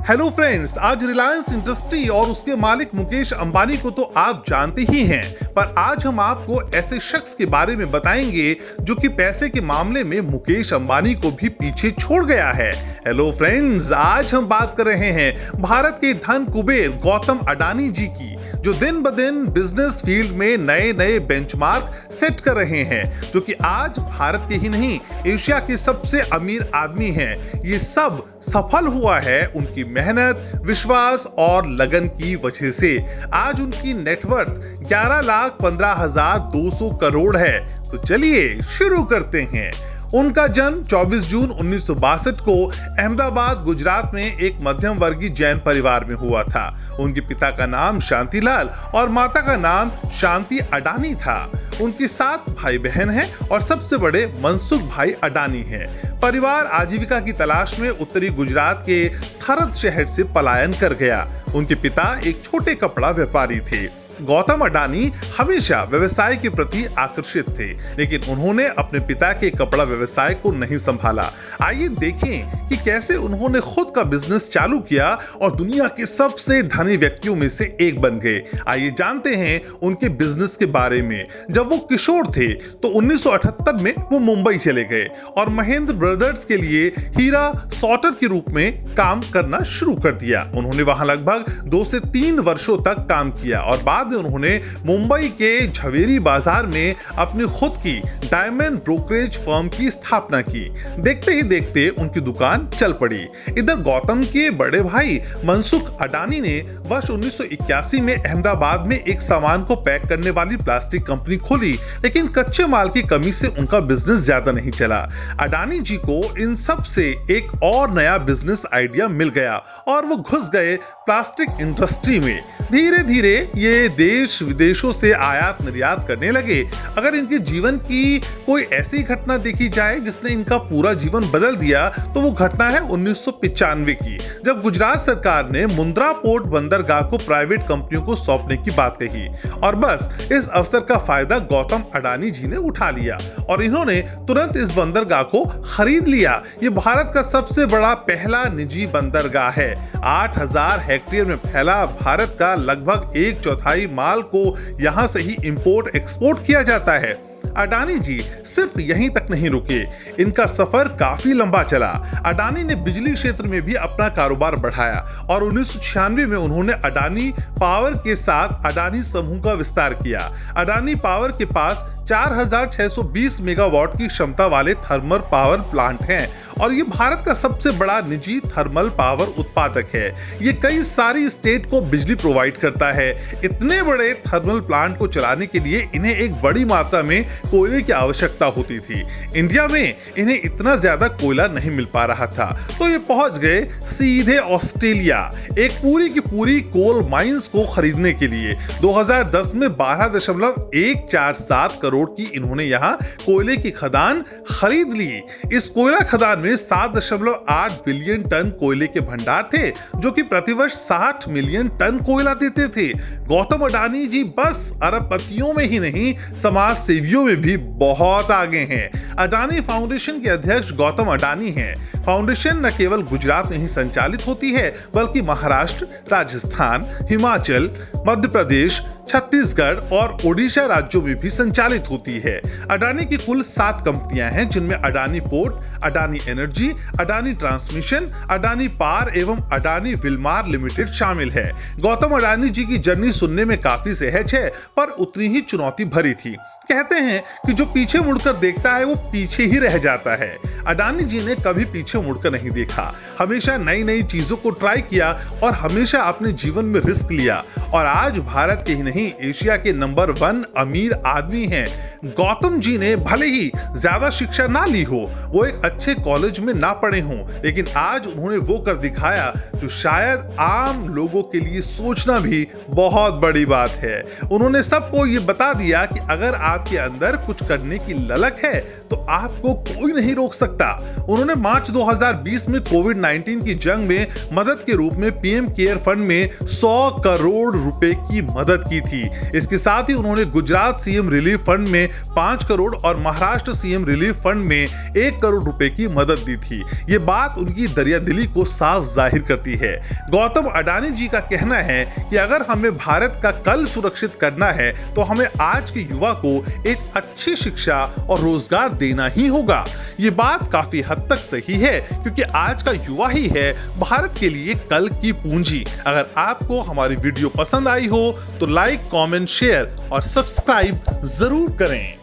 Hello friends, आज Reliance industry और उसके मालिक मुकेश अंबानी को तो आप जानते ही हैं, पर आज हम आपको ऐसे शख्स के बारे में बताएंगे जो कि पैसे के मामले में मुकेश अंबानी को भी पीछे छोड़ गया है। हेलो फ्रेंड्स, आज हम बात कर रहे हैं भारत के धन कुबेर गौतम अडानी जी की, जो दिन ब दिन बिजनेस फील्ड में नए नए बेंचमार्क सेट कर रहे हैं, जो कि आज भारत के ही नहीं एशिया के सबसे अमीर आदमी हैं। ये सब सफल हुआ है उनकी मेहनत, विश्वास और लगन की वजह से। आज उनकी नेटवर्थ 11,15,200 करोड़ है। तो चलिए शुरू करते हैं। उनका जन्म 24 जून 1962 को अहमदाबाद, गुजरात में एक मध्यम वर्गीय जैन परिवार में हुआ था। उनके पिता का नाम शांतिलाल और माता का नाम शांति अडानी था। उनकी 7 भाई बहन हैं और सबसे बड़े मनसुख भाई अडानी हैं। परिवार आजीविका की तलाश में उत्तरी गुजरात के थरद शहर से पलायन कर गया। उनके पिता एक छोटे कपड़ा व्यापारी थे। गौतम अडानी हमेशा व्यवसाय के प्रति आकर्षित थे, लेकिन उन्होंने अपने पिता के कपड़ा व्यवसाय को नहीं संभाला। आइए देखें कि कैसे उन्होंने खुद का बिजनेस चालू किया और दुनिया के सबसे धनी व्यक्तियों में से एक बन गए। आइए जानते हैं उनके बिजनेस के बारे में। जब वो किशोर थे तो 1978 में वो मुंबई चले गए और महेंद्र ब्रदर्स के लिए हीरा सॉर्टर के रूप में काम करना शुरू कर दिया। उन्होंने वहां लगभग 2 से 3 वर्षों तक काम किया और बाद में उन्होंने मुंबई के झवेरी बाजार में अपनी खुद की डायमंड ब्रोकरेज फर्म की स्थापना की। देखते ही देखते उनकी दुकान चल पड़ी। इधर गौतम के बड़े भाई मनसुख अडानी ने वर्ष 1981 में अहमदाबाद में एक सामान को पैक करने वाली प्लास्टिक कंपनी खोली, लेकिन कच्चे माल की कमी से उनका बिजनेस ज्यादा नहीं चला। अडानी जी को इन सब से एक और नया बिजनेस आइडिया मिल गया और वो घुस गए प्लास्टिक इंडस्ट्री में। धीरे धीरे ये देश विदेशों से आयात निर्यात करने लगे। अगर इनके जीवन की कोई ऐसी घटना देखी जाए जिसने इनका पूरा जीवन बदल दिया, तो वो घटना है 1995 की, जब गुजरात सरकार ने मुंद्रा पोर्ट बंदरगाह को प्राइवेट कंपनियों को सौंपने की बात कही। और बस इस अवसर का फायदा गौतम अडानी जी ने उठा लिया और इन्होंने तुरंत इस बंदरगाह को खरीद लिया। ये भारत का सबसे बड़ा पहला निजी बंदरगाह है। 8,000 हेक्टेयर में फैला भारत का लगभग 1/4 माल को यहां से ही इंपोर्ट एक्सपोर्ट किया जाता है। अडानी जी सिर्फ यहीं तक नहीं रुके, इनका सफर काफी लंबा चला। अडानी ने बिजली क्षेत्र में भी अपना कारोबार बढ़ाया और 1996 में उन्होंने अडानी पावर के साथ अडानी समूह का विस्तार किया। अडानी पावर के पास 4,620 मेगावाट की क्षमता वाले थर्मल पावर प्लांट हैं और ये भारत का सबसे बड़ा निजी थर्मल पावर उत्पादक है। ये कई सारी स्टेट को बिजली प्रोवाइड करता है। इतने बड़े थर्मल प्लांट को चलाने के लिए इन्हें एक बड़ी मात्रा में कोयले की आवश्यकता होती थी। इंडिया में इन्हें इतना ज्यादा कोयला नहीं मिल पा रहा था, तो ये पहुंच गए सीधे ऑस्ट्रेलिया, एक पूरी की पूरी कोल माइंस को खरीदने के लिए। 2010 में 12.147 करोड़ की इन्होंने यहाँ कोयले की खदान खरीद ली। इस कोयला खदान में 7.8 बिलियन टन कोयले के भंडार थे, जो कि प्रतिवर्ष 60 मिलियन टन कोयला देते थे। गौतम अडानी जी बस अरबपतियों में ही नहीं, समाज सेवियों में भी बहुत आगे हैं। अडानी फाउंडेशन के अध्यक्ष गौतम अडानी हैं। फाउंडेशन न केवल गुजरात में ही संचालित होती है, बल्कि महाराष्ट्र, राजस्थान, हिमाचल, मध्य प्रदेश, छत्तीसगढ़ और ओडिशा राज्यों में भी संचालित होती है। अडानी की कुल 7 कंपनियां हैं, जिनमें Adani port, Adani energy, Adani transmission, Adani power एवं अडानी विलमार लिमिटेड शामिल है। गौतम अडानी जी की जर्नी सुनने में काफी सहज है, पर उतनी ही चुनौती भरी थी। कहते हैं कि जो पीछे मुड़कर देखता है वो पीछे ही रह जाता है। अडानी जी ने कभी पीछे मुड़कर नहीं देखा, हमेशा नई नई चीजों को ट्राई किया और हमेशा अपने जीवन में रिस्क लिया और आज भारत के ही नहीं एशिया के नंबर 1 अमीर आदमी हैं। गौतम जी ने भले ही ज्यादा शिक्षा ना ली हो, वो एक अच्छे कॉलेज में ना पढ़े हों, लेकिन आज उन्होंने वो कर दिखाया जो शायद आम लोगों के लिए सोचना भी बहुत बड़ी बात है। उन्होंने सबको ये बता दिया कि अगर आपके अंदर कुछ करने की ललक है तो आपको कोई नहीं रोक सकता। उन्होंने मार्च 2020 में कोविड-19 की जंग में मदद के रूप में पीएम केयर फंड में 100 करोड़ रुपए की मदद की थी। इसके साथ ही उन्होंने गुजरात सीएम रिलीफ फंड में 5 करोड़ और महाराष्ट्र सीएम रिलीफ फंड में 1 करोड़ रुपए की मदद दी थी। ये बात उनकी दरियादिली को साफ जाहिर करती है। गौतम अडानी जी का कहना है कि अगर हमें भारत का कल सुरक्षित करना है तो हमें आज के युवा को एक अच्छी शिक्षा और रोजगार देना ही होगा। ये बात काफी हद तक सही है क्योंकि आज का युवा ही है भारत के लिए कल की पूंजी। अगर आपको हमारी वीडियो पसंद आई हो तो लाइक, कमेंट, शेयर और सब्सक्राइब जरूर करें।